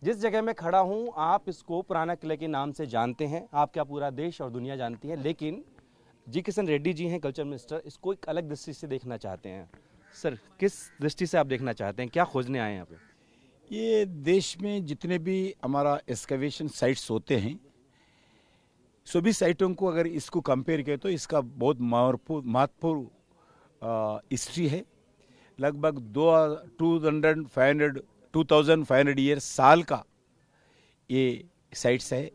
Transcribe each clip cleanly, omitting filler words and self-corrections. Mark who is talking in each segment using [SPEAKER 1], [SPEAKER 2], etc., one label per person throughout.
[SPEAKER 1] जिस जगह मैं खड़ा हूं आप इसको पुराना किले के नाम से जानते हैं, आप क्या पूरा देश और दुनिया जानती है, लेकिन जी किशन रेड्डी जी हैं कल्चर मिनिस्टर, इसको एक अलग दृष्टि से देखना चाहते हैं। सर, किस दृष्टि से आप देखना चाहते हैं, क्या खोजने आए हैं यहाँ पे?
[SPEAKER 2] ये देश में जितने भी हमारा एक्सकवेशन साइट्स होते हैं, सभी साइटों को अगर इसको कंपेयर करें तो इसका बहुत महत्वपूर्ण हिस्ट्री है। लगभग 2500 ईयर साल का ये साइट्स है।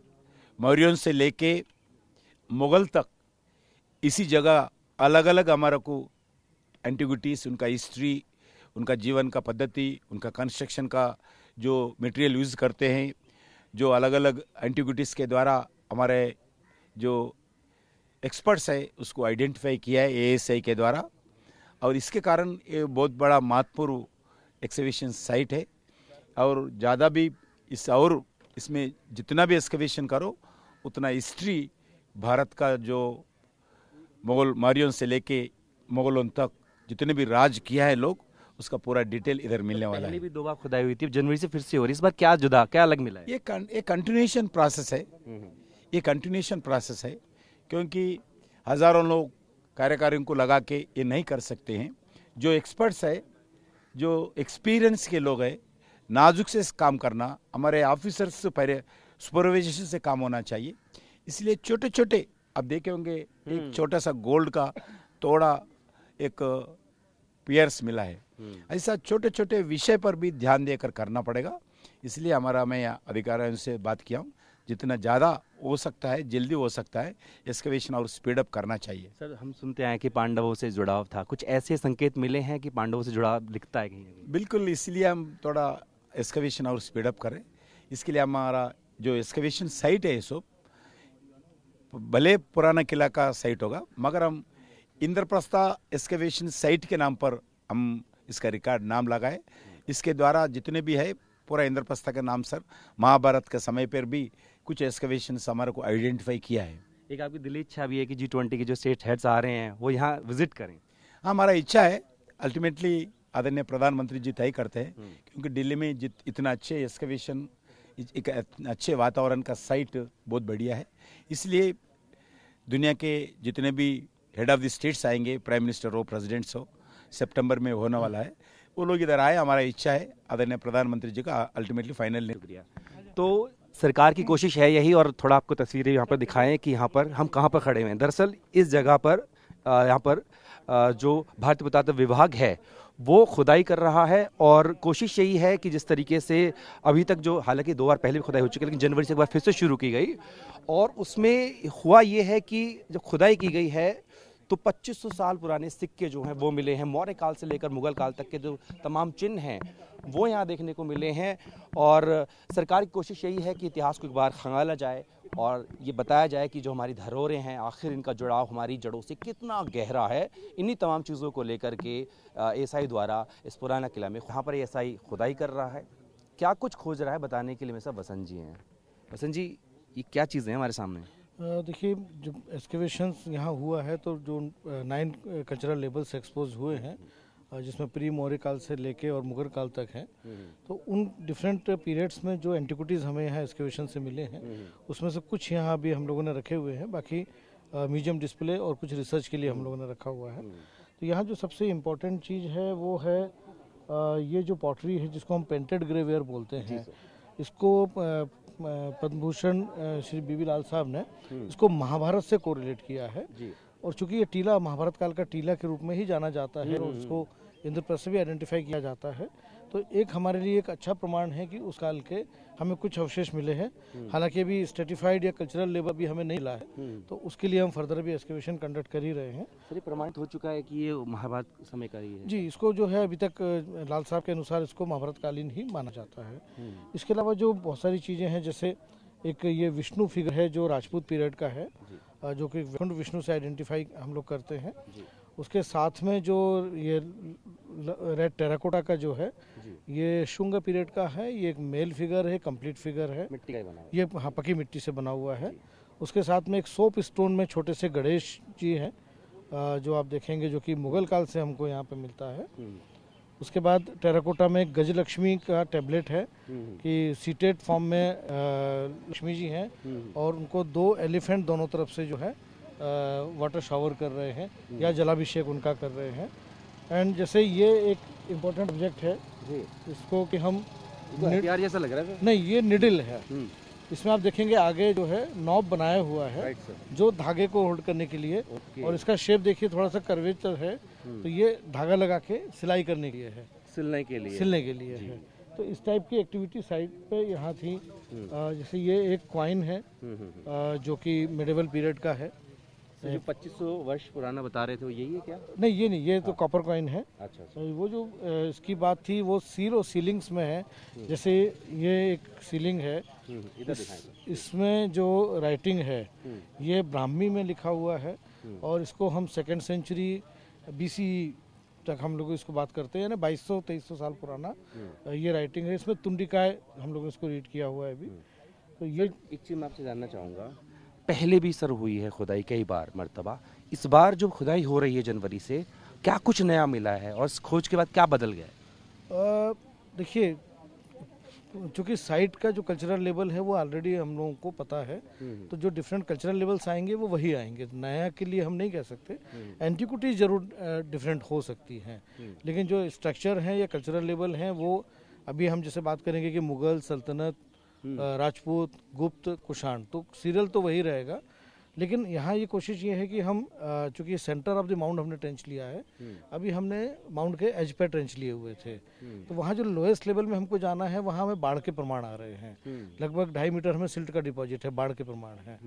[SPEAKER 2] मौर्यों से लेके मुगल तक इसी जगह अलग अलग हमारा को एंटिक्विटीज़, उनका हिस्ट्री, उनका जीवन का पद्धति, उनका कंस्ट्रक्शन का जो मटेरियल यूज़ करते हैं, जो अलग अलग एंटिक्विटीज़ के द्वारा हमारे जो एक्सपर्ट्स है उसको आइडेंटिफाई किया है एएसआई के द्वारा, और इसके कारण ये बहुत बड़ा महत्वपूर्ण एक्सकवेशन साइट है। और ज़्यादा भी इसमें जितना भी एक्सकवेशन करो उतना हिस्ट्री भारत का जो मुगल मौर्यों से लेके मुगलों तक जितने भी राज किया है लोग, उसका पूरा डिटेल इधर मिलने वाला है।
[SPEAKER 1] भी 2 बार खुदाई हुई थी, जनवरी से फिर से हो रही है, इस बार क्या अलग मिला है?
[SPEAKER 2] ये कंटिन्यूएशन प्रोसेस है। ये कंटिन्यूएशन प्रोसेस है क्योंकि हज़ारों लोग कार्यकारियों को लगा के ये नहीं कर सकते हैं। जो एक्सपर्ट्स है, जो एक्सपीरियंस के लोग हैं, नाजुक से काम करना, हमारे ऑफिसर्स से पहले सुपरवाइजेशन से काम होना चाहिए। इसलिए छोटे छोटे आप देखे होंगे एक छोटा सा गोल्ड का तोड़ा एक पियर्स मिला है। ऐसा छोटे छोटे विषय पर भी ध्यान देकर करना पड़ेगा। इसलिए मैं अधिकारियों से बात किया हूँ, जितना ज़्यादा हो सकता है, जल्दी हो सकता है, एक्सकवेशन और स्पीडअप करना चाहिए।
[SPEAKER 1] सर, हम सुनते हैं कि पांडवों से जुड़ाव था, कुछ ऐसे संकेत मिले हैं कि पांडवों से जुड़ाव दिखता है कहीं?
[SPEAKER 2] बिल्कुल, इसलिए हम थोड़ा एक्सकवेशन और स्पीडअप करें। इसके लिए हमारा जो एक्सकवेशन साइट है, सब भले पुराना किला का साइट होगा, मगर हम इंद्रप्रस्था एक्सकवेशन साइट के नाम पर हम इसका रिकॉर्ड नाम लगाए। इसके द्वारा जितने भी है पूरा इंद्रप्रस्था के नाम सर महाभारत के समय पर भी कुछ एक्सकवेशन हमारे को आइडेंटिफाई किया है।
[SPEAKER 1] एक आपकी दिली इच्छा भी है कि G20 के जो स्टेट हेड्स आ रहे हैं वो यहाँ विजिट करें?
[SPEAKER 2] हाँ, हमारा इच्छा है। अल्टीमेटली आदरणीय प्रधानमंत्री जी तय करते हैं, क्योंकि दिल्ली में इतना अच्छे एक्सकवेशन, एक अच्छे वातावरण का साइट बहुत बढ़िया है। इसलिए दुनिया के जितने भी हेड ऑफ द स्टेट्स आएंगे, प्राइम मिनिस्टर हो, प्रेसिडेंट्स हो, सितंबर में होने वाला है, वो लोग इधर आए। हमारा इच्छा है आदरणीय प्रधानमंत्री जी का अल्टीमेटली फाइनल नहीं दिया।
[SPEAKER 1] तो सरकार की कोशिश है यही, और थोड़ा आपको तस्वीरें यहाँ पर दिखाएं कि यहाँ पर हम कहाँ पर खड़े हुए हैं। दरअसल इस जगह पर यहाँ पर जो भारतीय पुरातत्व विभाग है वो खुदाई कर रहा है, और कोशिश यही है कि जिस तरीके से अभी तक जो, हालांकि 2 बार पहले भी खुदाई हो चुकी है, लेकिन जनवरी से एक बार फिर से शुरू की गई, और उसमें हुआ ये है कि जब खुदाई की गई है तो 2500 साल पुराने सिक्के जो हैं वो मिले हैं। मौर्य काल से लेकर मुगल काल तक के जो तमाम चिन्ह हैं वो यहाँ देखने को मिले हैं, और सरकार की कोशिश यही है कि इतिहास को एक बार खंगाला जाए और ये बताया जाए कि जो हमारी धरोहरें हैं आखिर इनका जुड़ाव हमारी जड़ों से कितना गहरा है। इन्हीं तमाम चीज़ों को लेकर के एएसआई द्वारा इस पुराना किला में यहाँ पर एएसआई खुदाई कर रहा है। क्या कुछ खोज रहा है बताने के लिए मेरे साथ वसंत जी हैं। वसंत जी, ये क्या चीज़ें हैं हमारे सामने?
[SPEAKER 3] देखिए, जब एक्सकेवेशंस यहाँ हुआ है तो जो 9 कल्चरल लेबल्स एक्सपोज हुए हैं, जिसमें प्री मौर्य काल से लेके और मुगल काल तक हैं, तो उन डिफरेंट पीरियड्स में जो एंटिक्विटीज़ हमें यहाँ एक्सकेवेशन से मिले हैं उसमें से कुछ यहाँ भी हम लोगों ने रखे हुए हैं, बाकी म्यूजियम डिस्प्ले और कुछ रिसर्च के लिए हम लोगों ने रखा हुआ है। तो यहाँ जो सबसे इम्पोर्टेंट चीज़ है वो है ये जो पॉटरी है जिसको हम पेंटेड ग्रेवेयर बोलते हैं, इसको पद्म भूषण श्री बीबी लाल साहब ने इसको महाभारत से कोरिलेट किया है, और चूंकि ये टीला महाभारत काल का टीला के रूप में ही जाना जाता है और उसको इंद्रप्रस्थ से भी आइडेंटिफाई किया जाता है, तो एक हमारे लिए एक अच्छा प्रमाण है कि उस काल के हमें कुछ अवशेष मिले हैं। हालांकि अभी स्टेटिफाइड या कल्चरल लेवल भी हमें नहीं मिला है, तो उसके लिए हम फर्दर भी एक्सकेवेशन कंडक्ट कर ही रहे हैं।
[SPEAKER 1] सर, ये प्रमाणित हो चुका है कि ये महाभारत समय का ही है?
[SPEAKER 3] जी, इसको जो है अभी तक लाल साहब के अनुसार इसको महाभारत कालीन ही माना जाता है। इसके अलावा जो बहुत सारी चीज़ें हैं, जैसे एक ये विष्णु फिगर है जो राजपूत पीरियड का है, जो कि विष्णु से आइडेंटिफाई हम लोग करते हैं। उसके साथ में जो ये रेड टेराकोटा का जो है ये शुंग पीरियड का है, ये एक मेल फिगर है, कंप्लीट फिगर है,
[SPEAKER 1] मिट्टी का ही बना है
[SPEAKER 3] ये, हाँ, पकी मिट्टी से बना हुआ है। उसके साथ में एक सोप स्टोन में छोटे से गणेश जी हैं जो आप देखेंगे, जो कि मुगल काल से हमको यहाँ पे मिलता है। उसके बाद टेराकोटा में गजलक्ष्मी का टैबलेट है कि सीटेड फॉर्म में लक्ष्मी जी हैं और उनको 2 एलिफेंट दोनों तरफ से जो है वाटर शावर कर रहे हैं या जलाभिषेक उनका कर रहे हैं। एंड जैसे ये एक इम्पोर्टेंट ऑब्जेक्ट है इसको कि हम
[SPEAKER 1] यार जैसा लग रहा है
[SPEAKER 3] नहीं, ये निडल है। इसमें आप देखेंगे आगे जो है नॉब बनाया हुआ है जो धागे को होल्ड करने के लिए, और इसका शेप देखिए थोड़ा सा कर्वेचर है, तो ये धागा लगा के सिलाई करने के लिए है,
[SPEAKER 1] सिलने के लिए
[SPEAKER 3] है। तो इस टाइप की एक्टिविटी साइट पे यहाँ थी। जैसे ये एक कॉइन है जो कि मिडिवल पीरियड का है।
[SPEAKER 1] जो 2500 वर्ष पुराना बता रहे थे वो यही है क्या?
[SPEAKER 3] नहीं, ये नहीं, ये तो कॉपर कॉइन है।
[SPEAKER 1] अच्छा।
[SPEAKER 3] वो जो इसकी बात थी वो सील और सीलिंग्स में है। जैसे ये एक सीलिंग है,
[SPEAKER 1] इधर दिखाएं।
[SPEAKER 3] इसमें जो राइटिंग है ये ब्राह्मी में लिखा हुआ है और इसको हम 2nd सेंचुरी BC तक हम लोग इसको बात करते हैं, यानी 2200-2300 साल पुराना ये राइटिंग है। इसमें तुंडिकाय हम लोग इसको रीड किया हुआ है अभी। तो ये
[SPEAKER 1] एक चीज़ मैं आपसे जानना चाहूँगा, पहले भी सर हुई है खुदाई कई बार मर्तबा, इस बार जो खुदाई हो रही है जनवरी से, क्या कुछ नया मिला है और इस खोज के बाद क्या बदल गया है?
[SPEAKER 3] देखिए, चूँकि साइट का जो कल्चरल लेवल है वो ऑलरेडी हम लोगों को पता है, तो जो डिफरेंट कल्चरल लेवल्स आएंगे वो वही आएंगे, नया के लिए हम नहीं कह सकते। एंटिक्विटी जरूर डिफरेंट हो सकती हैं, लेकिन जो स्ट्रक्चर हैं या कल्चरल लेवल हैं वो अभी हम जैसे बात करेंगे कि मुगल सल्तनत, राजपूत, गुप्त, कुषाण, तो सीरियल तो वही रहेगा। लेकिन यहाँ ये कोशिश ये है कि हम चूँकि सेंटर ऑफ द माउंट हमने ट्रेंच लिया है, अभी हमने माउंट के एज पे ट्रेंच लिए हुए थे, तो वहाँ जो लोएस्ट लेवल में हमको जाना है वहाँ हमें बाढ़ के प्रमाण आ रहे हैं। लगभग 2.5 मीटर हमें सिल्ट का डिपॉजिट है, बाढ़ के प्रमाण है।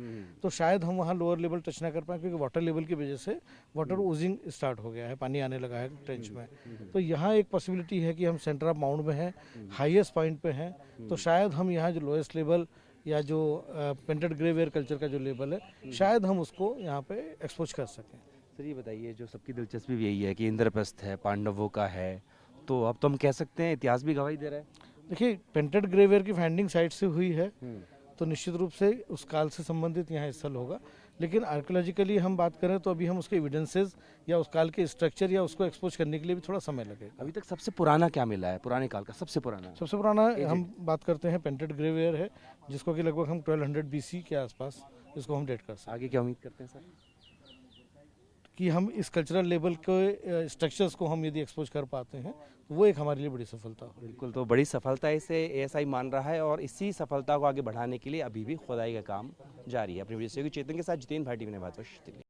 [SPEAKER 3] तो शायद हम वहाँ लोअर लेवल टच ना कर पाए क्योंकि वाटर लेवल की वजह से वाटर ओजिंग स्टार्ट हो गया है, पानी आने लगा है ट्रेंच में। तो यहाँ एक पॉसिबिलिटी है कि हम सेंटर ऑफ माउंट में हैं, हाईएस्ट पॉइंट पे हैं, तो शायद हम यहाँ जो लोएस्ट लेवल या जो पेंटेड ग्रेवेयर कल्चर का जो लेवल है शायद हम उसको यहाँ पे एक्सपोज कर सकें।
[SPEAKER 1] सर ये बताइए, जो सबकी दिलचस्पी भी यही है कि इंद्रप्रस्थ है, पांडवों का है, तो अब तो हम कह सकते हैं इतिहास भी गवाही दे रहा है।
[SPEAKER 3] देखिए, पेंटेड ग्रेवेयर की फाइंडिंग साइट से हुई है तो निश्चित रूप से उस काल से संबंधित यहाँ स्थल होगा, लेकिन आर्कियोलॉजिकली हम बात करें तो अभी हम उसके एविडेंसेस या उस काल के स्ट्रक्चर या उसको एक्सपोज करने के लिए भी थोड़ा समय लगेगा।
[SPEAKER 1] अभी तक सबसे पुराना क्या मिला है, पुराने काल का सबसे पुराना?
[SPEAKER 3] हम बात करते हैं पेंटेड ग्रेवेयर है, जिसको कि लगभग हम 1200 BC के आसपास इसको हम डेट कर सकते हैं।
[SPEAKER 1] आगे क्या उम्मीद करते हैं सर?
[SPEAKER 3] कि हम इस कल्चरल लेवल के स्ट्रक्चर्स को हम यदि एक्सपोज कर पाते हैं तो वो एक हमारे लिए बड़ी सफलता हो।
[SPEAKER 1] बिल्कुल, तो बड़ी सफलता इसे ASI मान रहा है और इसी सफलता को आगे बढ़ाने के लिए अभी भी खुदाई का काम जारी है। अपनी वीडियो से चेतन के साथ जितेंद्र भाटी ने बात दिल्ली।